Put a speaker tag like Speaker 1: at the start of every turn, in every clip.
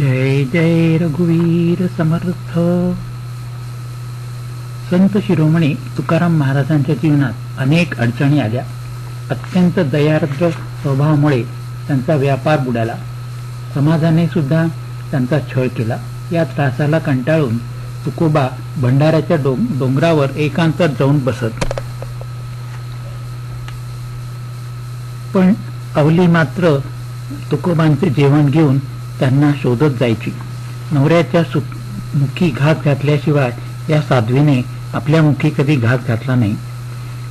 Speaker 1: जय जय रघुवीर समर्थ. संत शिरोमणी तुकाराम महाराजांच्या जीवनात अनेक अडचणी आल्या. अत्यंत दयार्द्र स्वभावामुळे त्यांचा व्यापार बुडाला. समाजाने सुद्धा त्यांचा छळ केला. या त्रासाला कंटाळून तुकोबा भंडाऱ्याच्या डोंगरावर एकांतात जाऊन बसत. पण अवली मात्र तुकोबांचे जेवण घेऊन त्यांना शोधत जायची. नवऱ्याच्या मुखी घास घातल्याशिवाय या साध्वीने आपल्या मुखी कधी घास घातला नाही.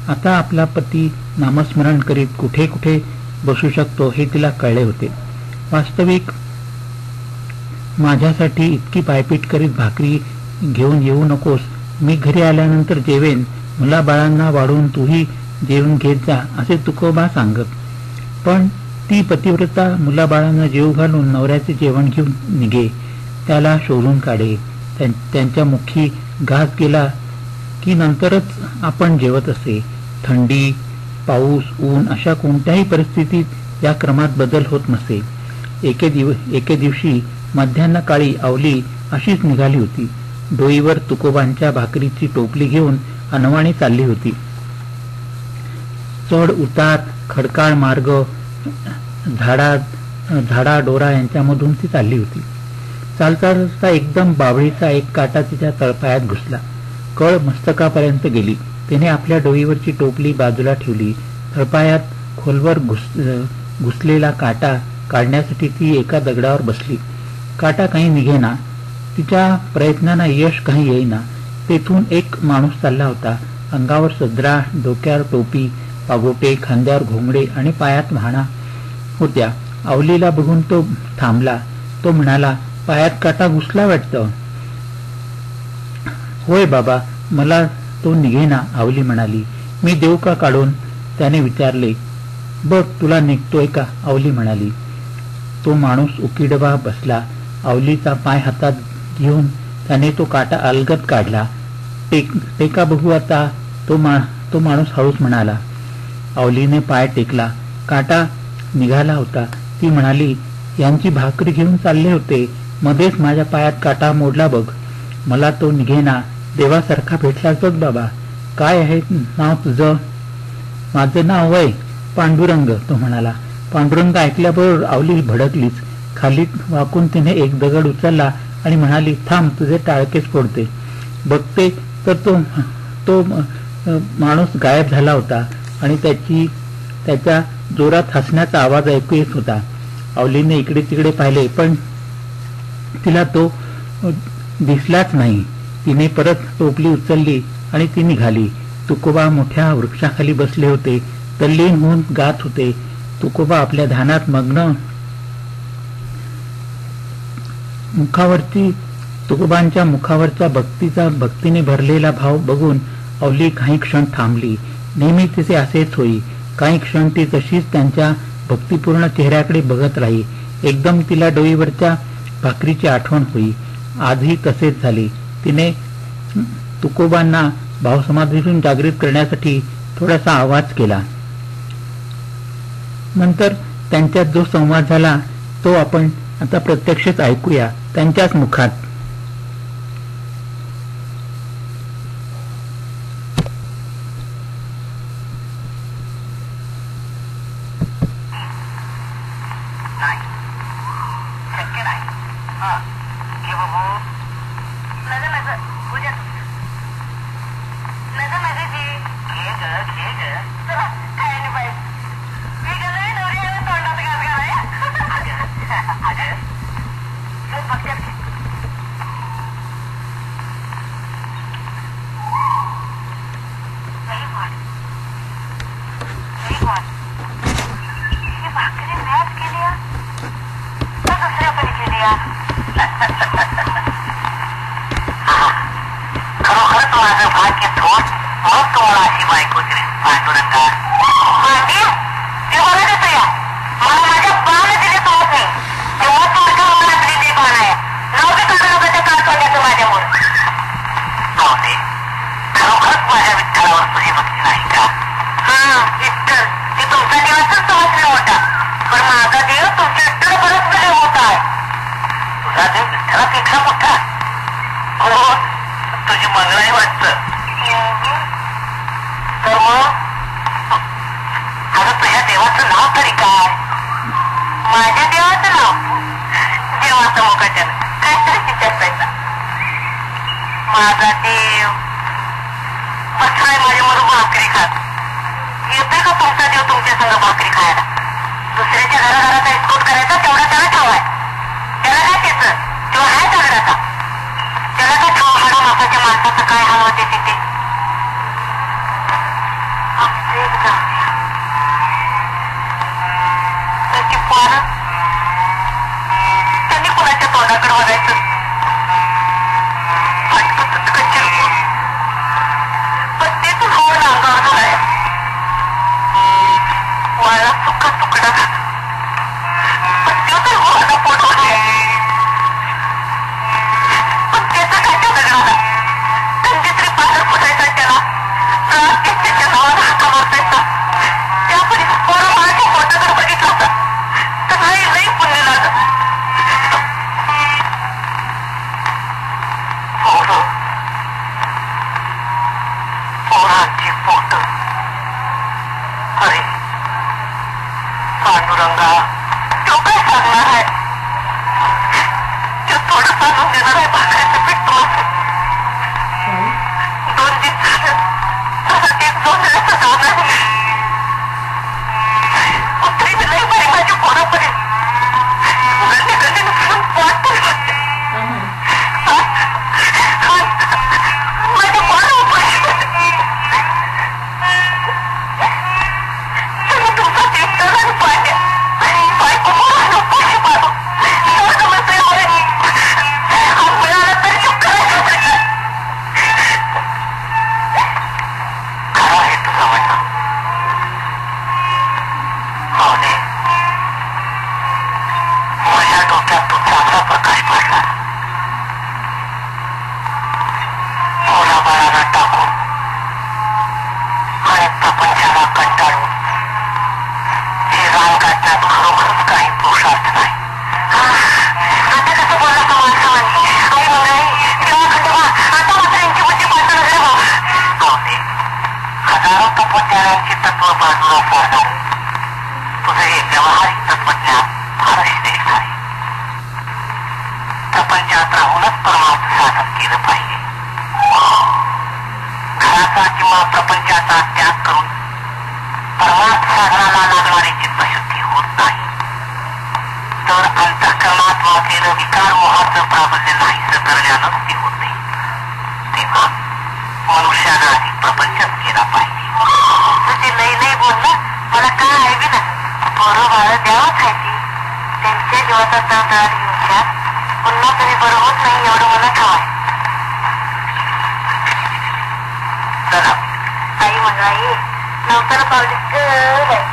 Speaker 1: आता आपला पती नामस्मरण करीत कुठे कुठे बसू शकतो हे तिला कळले होते. वास्तविक माझ्यासाठी इतकी पायपीट करीत भाकरी घेऊन येऊ नकोस, मी घरी आल्यानंतर जेवेन, मुलाबाळांना वाढून तूही जेवण घेत जा असे तुकोबा सांगत. पण ती पतिव्रता मुलाबाळांना जेव घालून नवऱ्याचे जेवण घेऊन निघे, त्याला शोधून काढे. त्यांच्या मुखी घास गेला की नंतरच आपण जेवत असे. थंडी, पाऊस, ऊन अशा कोणत्याही परिस्थितीत या क्रमात बदल होत नसे. एके दिवशी मध्यान्ह काळी अवली अशीच निघाली होती. डोईवर तुकोबांच्या भाकरीची टोपली घेऊन अनवाणी चालली होती. चढ उतार, खडकाळ मार्ग, झाडा डोरा यांच्यामधून ती चालली होती. चालता चालता एकदम बाभळीचा एक काटा तिच्या तळपायात घुसला. कळ मस्तकापर्यंत गेली. तिने आपल्या डोईवरची टोपली बाजूला ठेवली. तळपायात खोलवर घुसलेला काटा काढण्यासाठी ती एका दगडावर बसली. काटा काही निघेना. तिच्या प्रयत्नांना यश काही येईना. तेथून एक माणूस चालला होता. अंगावर सदरा, डोक्यावर टोपी, पागोटे, खांद्यावर घोंगडे आणि पायात म्हाणा होत्या. अवलीला बघून तो थांबला. तो म्हणाला, पायात काटा घुसला वाटतं. होय बाबा, मला तो निघेना, अवली म्हणाली. मी देऊ का काढून, त्याने विचारले. बघ तुला निघतोय का, अवली म्हणाली. तो माणूस उकिडबा बसला. अवलीचा पाय हातात घेऊन त्याने तो काटा अलगद काढला. टेका बघू आता, तो माणूस हळूच म्हणाला. अवलीने पाय टेकला. काटा निघाला होता. ती म्हणाली, यांची भाकरी घेऊन चालले होते, मध्येच माझ्या पायात काटा मोडला बघ. मला तो निघेना. देवासारखा भेटलास बघ बाबा. काय आहे नाव तुझं? माझं नाव वय पांडुरंग, तो म्हणाला. पांडुरंग ऐकल्याबरोबर अवली भडकलीच. खाली वाकून तिने एक दगड उचलला आणि म्हणाली, थांब, तुझे टाळकेच फोडते. बघते तर तो माणूस गायब झाला होता आणि त्याच्या जोरात हसण्याचा आवाज ऐकू येत होता. अवलीने इकडे तिकडे पाहिले, पण तिला तो दिसलाच नाही. तिने परत टोपली उचलली आणि ती निघाली. तुकोबा मोठ्या वृक्षाखाली बसले होते. तल्लीन होऊन गात होते. तुकोबा आपल्या ध्यानात मग्न. तुकोबांच्या मुखावरचा भक्तीने भरलेला भाव बघून अवली काही क्षण थांबली. नेहमी तिचे असेच होई. काही क्षण ती तशीच त्यांच्या भक्तिपूर्ण चेहऱ्याकडे बघत राही. एकदम तिला डोईवरच्या भाकरीची आठवण होई. आजही तसेच झाले. तिने तुकोबांना भावसमाधीतून जागृत करण्यासाठी थोडासा आवाज केला. नंतर त्यांच्यात जो संवाद झाला तो आपण आता प्रत्यक्षच ऐकूया त्यांच्याच मुखात.
Speaker 2: माझा देव बसलाय माझ्यावर भाकरी खात. येतोय का तुमचा देव तुमच्या संग भाकरी खायला? दुसऱ्याच्या घराघराचा इस्कोट करायचा तेवढा त्याला ठावाय. त्याला काय त्याचं तो आहे दगडाचा. त्याला काय ठाव हाडा मासाच्या माणसाचं काय हाल होते तिथे. त्याची पोरं त्यांनी कुणाच्या तोंडाकडे बघायचं. प्रत्येकच होऊन अंगावर झालाय. वाळा सुका तुकडा प्रत्येक होवाला पोटवले. पण त्याचा काय त्या दगडाला कंदित्री पादर फुटायचा त्याला त्याच्या नावाला हाका मारतायचा. त्यापरी पोरं माझ्या पोटाकडे बघितलं होता तर नाही लई पुण्य लागत. पोरांची पोट अरे पांडुरंगा तो काय सांगणार आहे. तो थोडं सांगून देणार आहे. भाकरीचं पीठ तुला 2 दिवस झालं एक जोडण्याचं काम आहे. कुत्री बी लई बरी माझ्या पोरापर्यंत गल्ली गल्लीनं फिरून पोट तरी बघते. माझ्या पोरा उपाशी तुमचा देवतर आणि पाट्या बायको पोरांना उपाशी पाडू सर्ग म्हणतोय. हात मिळाला तरी चुप करायचं पडतं. खरं आहे तुझं म्हणणं. भावने माझ्या डोक्यात तू चांगला प्रकाश पडला. मुलाबाळाला टाकून आणि प्रपंचाला कंटाळून हे रान काढण्यात खरोखरच काही पुरुषार्थ नाही. आता कसं बोलला का माणसावानी. आई मंगळाई देवा खंडोबा आता मात्र यांची बुद्धी पाळता नजरे भाऊ. भावने हजारो तत्वज्ञानांची तत्व बाजूला सारणार तुझं हे व्यावहारिक तत्वज्ञान फारच श्रेष्ठ आहे. प्रपंचात राहूनच परमार्थ साधन केलं पाहिजे. घराचा किंवा प्रपंचाचा त्याग करून परमार्थ साधनाला लागणारी चित्तशुद्धी होत नाही. तर अंतःकरणात वाचलेलं विकार मोहाचं प्राबल्य नाहीसं करण्यानं ती होते. तेव्हा मनुष्यानं आधी प्रपंचच केला पाहिजे. तुझी लई लई बोलणं मला काय ऐकवी ना. बरं बाळ द्यावंच आहे ती. त्यांच्या जीवाचा तळतळा घेऊन पुन्हा तुम्ही बरं होत नाही एवढं मला ठाव आहे. चला आई मंगळाई नवसाला पावली कर.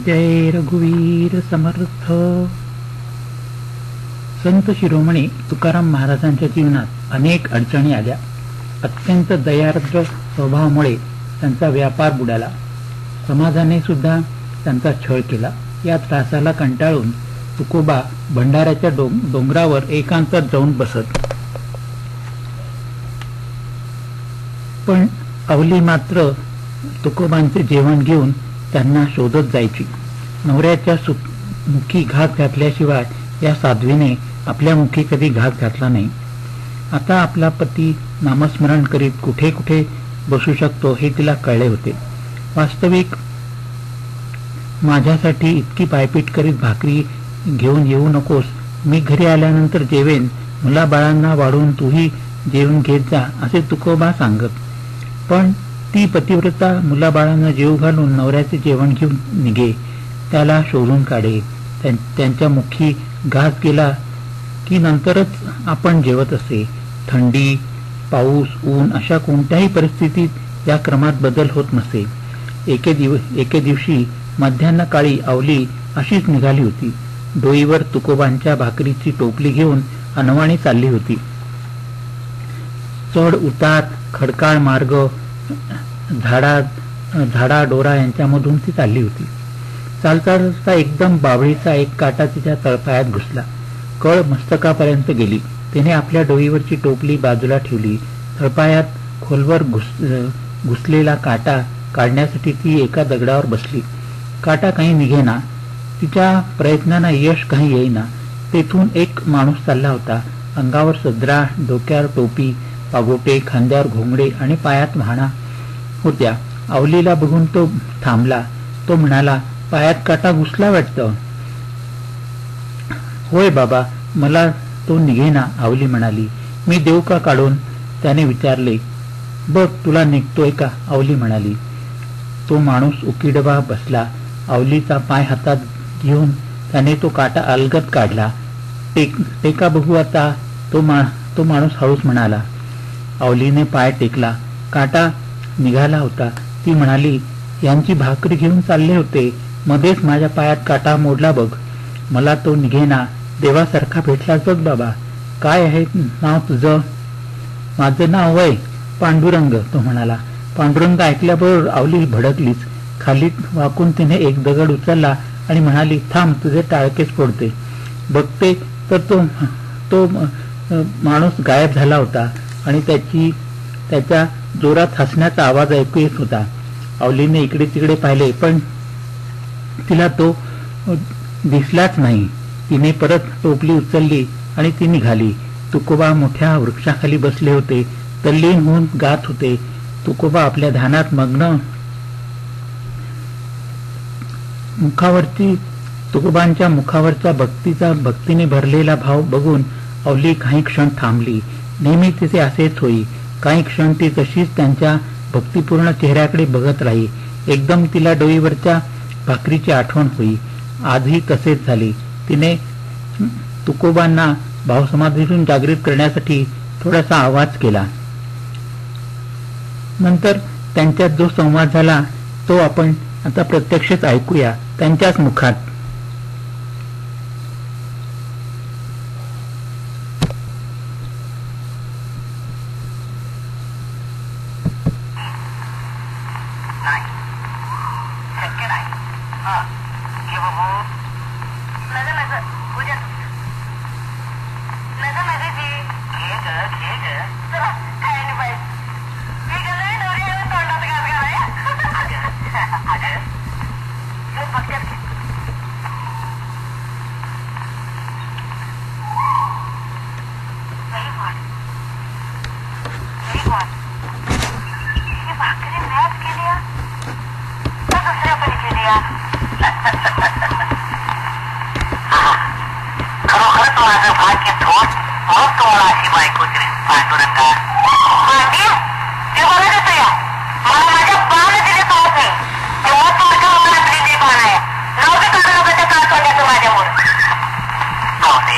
Speaker 1: जय रघुवीर समर्थ. संत शिरोमणी तुकाराम महाराजांच्या जीवनात अनेक अडचणी आल्या. अत्यंत दयार्द्र स्वभावामुळे त्यांचा व्यापार बुडाला. समाजाने सुद्धा त्यांचा छळ केला. या त्रासाला कंटाळून तुकोबा भंडाऱ्याच्या डोंगरावर एकांतात जाऊन बसत. पण अवली मात्र तुकोबांचे जेवण घेऊन त्यांना शोधत जायची. नवऱ्याच्या मुखी घात घातल्याशिवाय या साध्वीने आपल्या मुखी कधी घात घातला नाही. आता आपला पती नामस्मरण करीत कुठे कुठे बसू शकतो हे तिला कळले होते. वास्तविक माझ्यासाठी इतकी पायपीट करीत भाकरी घेऊन येऊ नकोस, मी घरी आल्यानंतर जेवेन, मुलाबाळांना वाढून तूही जेवून घेत जा असे तुकोबा सांगत. पण ती पतिव्रता मुलाबाळांना जेव घालून नवऱ्याचे जेवण घेऊन निघे, त्याला शोधून काढे. त्यांच्या मुखी घास गेला की नंतरच आपण जेवत असे. थंडी, पाऊस, ऊन अशा कोणत्याही परिस्थितीत या क्रमात बदल होत नसे. एके दिवशी मध्यान्ह काळी अवली अशीच निघाली होती. डोईवर तुकोबांच्या भाकरीची टोपली घेऊन अनवाणी चालली होती. चढ उतार, खडकाळ मार्ग, झाडा डोरा यांच्यामधून ती चालली होती. चालता चालता एकदम बाभळीचा एक काटा तिच्या तळपायात घुसला. कळ मस्तकापर्यंत गेली. तिने आपल्या डोईवरची टोपली बाजूला ठेवली. तळपायात खोलवर घुसलेला काटा काढण्यासाठी ती एका दगडावर बसली. काटा काही निघेना. तिच्या प्रयत्नांना यश काही येईना. तेथून एक माणूस चालला होता. अंगावर सदरा, डोक्यावर टोपी, पागोटे, खांद्यावर घोंगडे आणि पायात म्हाणा होत्या. अवलीला बघून तो थांबला. तो म्हणाला, पायात काटा घुसला वाटतं. होय बाबा, मला तो निघेना, अवली म्हणाली. मी देऊ का काढून, त्याने विचारले. बघ तुला निघतोय का, अवली म्हणाली. तो माणूस उकिडबा बसला. अवलीचा पाय हातात घेऊन त्याने तो काटा अलगद काढला. टेका बघू आता, तो माणूस हळूच म्हणाला. अवलीने पाय टेकला. काटा निघाला होता. ती म्हणाली, यांची भाकरी घेऊन चालले होते, मध्येच माझ्या पायात काटा मोडला बघ. मला तो निघेना. देवासारखा भेटलाच बघ बाबा. काय आहे नाव तुझं? माझं नाव वय पांडुरंग, तो म्हणाला. पांडुरंग ऐकल्याबरोबर अवली भडकलीच. खाली वाकून तिने एक दगड उचलला आणि म्हणाली, थांब, तुझे टाळकेच फोडते. बघते तर तो माणूस गायब झाला होता आणि त्याच्या जोरात हसण्याचा आवाज ऐकू येत होता. अवलीने इकडे तिकडे पाहिले, पण तिला तो दिसलाच नाही. तिने परत टोपली उचलली आणि ती निघाली. तुकोबा मोठ्या वृक्षाखाली बसले होते. तल्लीन होऊन गात होते. तुकोबा आपल्या ध्यानात मग्न. तुकोबांच्या मुखावरचा भक्तीने भरलेला भाव बघून अवली काही क्षण थांबली. नेहमी तिचे असेच होई. काही क्षण ती तशीच त्यांच्या भक्तिपूर्ण चेहऱ्याकडे बघत राही. एकदम तिला डोईवरच्या भाकरीची आठवण होई. आजही तसेच झाले. तिने तुकोबांना भावसमाधीतून जागृत करण्यासाठी थोडासा आवाज केला. नंतर त्यांच्यात जो संवाद झाला तो आपण आता प्रत्यक्षच ऐकूया त्यांच्याच मुखात.
Speaker 2: खरोखरच माझं भाग्य थोर, मग तुम्हाला अशी बायको दिली पांडुरंगा. ते बघत या, मला माझ्या बाण दिले कळत नाही. तेव्हा तुमच्या मनात दिली बाण आहे. नव्हते काढू नका त्या काळ तोंड्याचं माझ्यामुळे. नव्हते,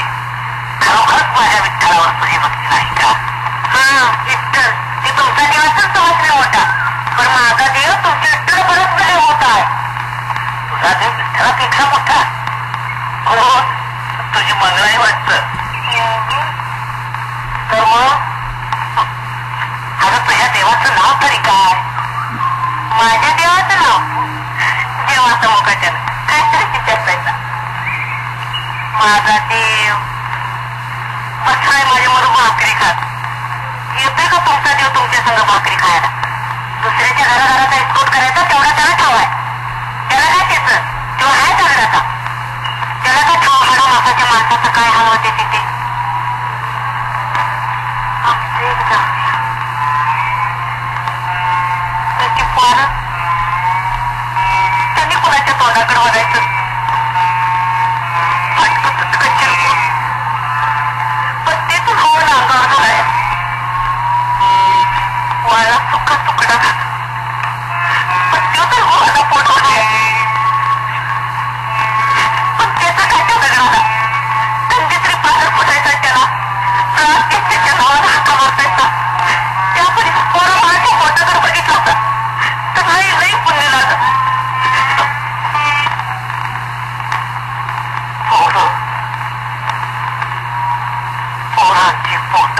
Speaker 2: खरोखरच माझ्या विठ्ठलावर तुझी भक्ती नाही का? हा विठ्ठल, ते तुमचा देवाचाच समजले मोठा, पण माझा देव तुमच्या विठ्ठल परत मोठा आहे. तुझा देव विठ्ठलापेक्षा मोठा? हो, तुझी मंगळाही वाटत. तर मग अगं तुझ्या देवाचं नाव तरी काय? माझ्या देवाचं नाव देवाचं मुखाच्यानं काहीतरी विचारतायचा. माझा देव बसलाय माझ्याबरोबर भाकरी खात. येतोय का तुमचा देव तुमच्या संग भाकरी खायला? दुसऱ्याच्या घराघराचा एक्सपोर्ट करायचा तेवढा त्याला ठावाय. त्याला काय त्याचं तेव्हा आहे दगडाचा. त्याला काय ठाव हाडा मासाच्या माणसाचं काय हाल होते तिथे. आमचं एक जाऊया त्याची पोरं त्यांनी कुणाच्या तोंडाकडे बघायचं. फटकत कच्ची पण ते तर हो नांगावर आहे. मला सुका तुकडा पण तो तर होता पोटावर आहे. पण त्याचा काय त्या दगडाला कंदीत्री पादर फुटायचा त्याला त्याच्या नावाला हाका मारतायचा. त्यापरी पोरं माझ्या पोटाकडे बघितलं होता तर लई पुण्य लागत. पोरांची पोट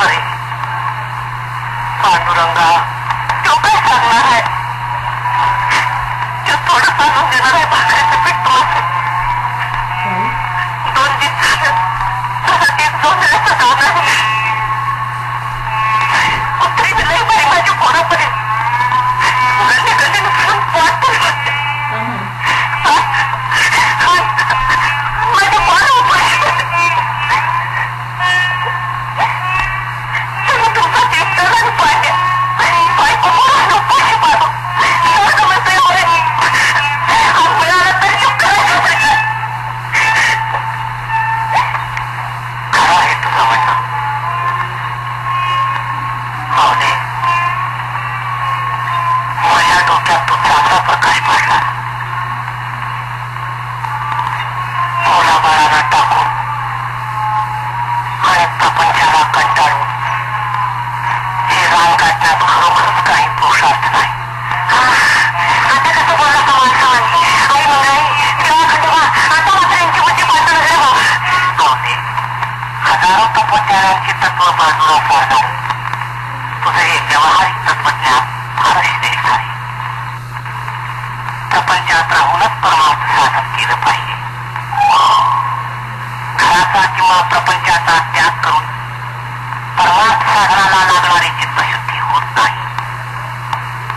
Speaker 2: अरे पांडुरंगा तो काय सांगणार आहे? तो थोडं सांगून देणार आहे भाकरीचं पीठ तुला. 2 दिवस झालं एक जोंधळ्याचं गाणं आहे. कुत्री बी लई बरी माझ्या पोरापर्यंत गल्ली गल्लीनं फिरून पोट तरी वाटते. माझ्या पोरा उपाशी तुमचा देवतर आणि पाड्या बायको पोरांना उपाशी पाडू सारखं म्हणतोय. मिळालं तरी चुप करायचं तरी खरं आहे तुझं म्हणणं. पाहुणे माझ्या डोक्यात तू चांगला प्रकाश पडला. मुलाबाळाला टाकून आणि प्रपंचाला कंटाळून हे रान काढण्यात खरोखरच काही पुरुषार्थ नाही. आता कसं बोलला का माणसाने? आई मंगळाई तेव्हा खंडोबा आता मात्र यांची बुद्धी पातळ झाली बा. पाहुणे हजारो तत्वज्ञानांची तत्व बाजूला सोडणार तुझं हे व्यावहारिक तत्वज्ञान फारच श्रेष्ठ आहे. प्रपंचात राहूनच परमार्थ साधन केलं पाहिजे. घराचा किंवा प्रपंचाचा त्याग करून परमार्थ साधनाला लागणारी चित्तशुद्धी होत नाही.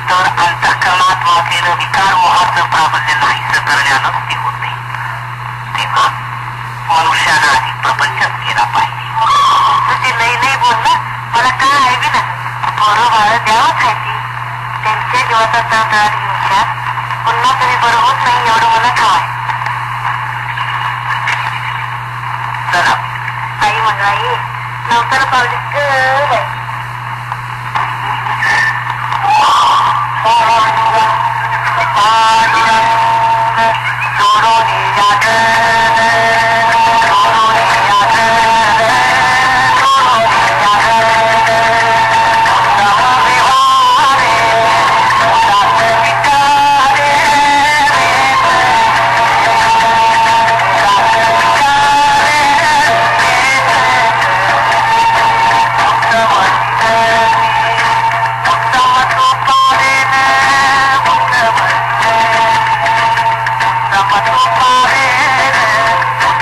Speaker 2: तर अंतःकरणात वाचलेलं विकार मोहाचं प्राबल्य नाहीसं करण्यानं ती होते. तेव्हा मनुष्यानं आधी प्रपंचच केला पाहिजे. तुझी लई बोलणं मला काय आहे बी ना. पोरं बाळ द्यावंच आहे ती. त्यांच्या जीवाचा तळतळाट घेऊन पुन्हा तुम्ही बरं होत नाही एवढं मला ठाव आहे. चला आई मंगळाई नवसाला पावली ग.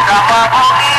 Speaker 2: Come on,